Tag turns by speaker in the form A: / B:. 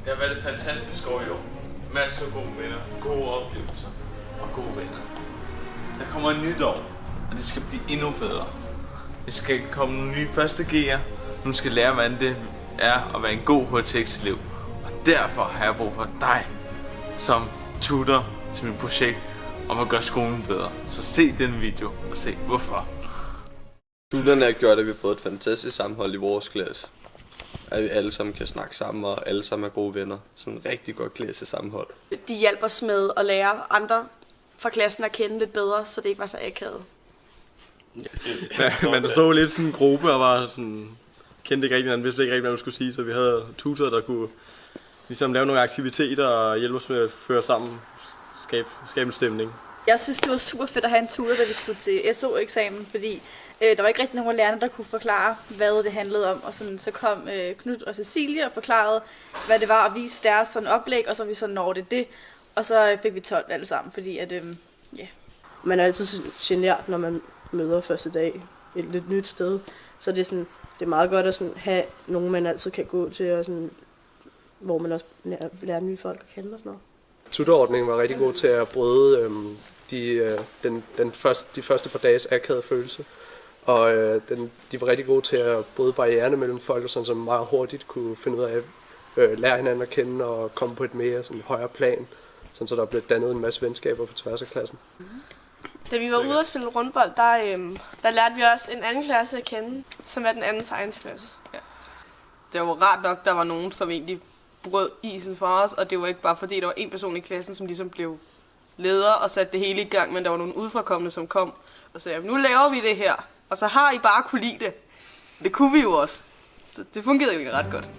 A: Det har været et fantastisk år i år. Masser af gode venner, gode oplevelser og gode venner. Der kommer et nyt år, og det skal blive endnu bedre. Det skal komme nogle nye første G'er, som skal lære, hvordan det er at være en god HTX-elev. Og derfor har jeg brug for dig som tutor til mit projekt om at gøre skolen bedre. Så se den video og se hvorfor.
B: Tutorerne har gjort, at vi har fået et fantastisk sammenhold i vores klasse. At vi alle sammen kan snakke sammen, og alle sammen er gode venner. Sådan en rigtig godt klassesammenhold.
C: De hjælper os med at lære andre fra klassen at kende lidt bedre, så det ikke var så akavet.
D: Ja, man stod lidt sådan en gruppe og var sådan, kendte ikke rigtig hinanden, vidste ikke rigtig, hvad man skulle sige, så vi havde tutorer, der kunne ligesom lave nogle aktiviteter og hjælpe os med at føre sammen, skabe en stemning.
E: Jeg synes, det var super fedt at have en tutor, da vi skulle til SO-eksamen, fordi der var ikke rigtig nogen af lærerne, der kunne forklare, hvad det handlede om. Og sådan, så kom Knud og Cecilie og forklarede, hvad det var, og viste deres sådan oplæg, og så vi så når det. Og så fik vi 12 alle sammen, fordi at,
F: Man er altid genert, når man møder første dag et lidt nyt sted. Så det er, sådan, det er meget godt at sådan have nogen, man altid kan gå til, og sådan, hvor man også lærer nye folk at kende og sådan noget.
G: Tutorordningen var rigtig god til at bryde de første par dages akavede følelse. Og de var rigtig gode til at bryde barriererne mellem folk, og sådan, som meget hurtigt kunne finde ud af at lære hinanden at kende og komme på et mere sådan, højere plan. Sådan, så der blev dannet en masse venskaber på tværs af klassen.
H: Da vi var ude og spille rundbold, der lærte vi også en anden klasse at kende, som er den anden science-klasse.
I: Ja. Det var rart nok, der var nogen, som egentlig brød isen for os, og det var ikke bare fordi, der var en person i klassen, som ligesom blev leder og satte det hele i gang, men der var nogle udefrakommende, som kom og sagde, nu laver vi det her, og så har I bare kunne lide det. Det kunne vi jo også. Så det fungerede jo ret godt.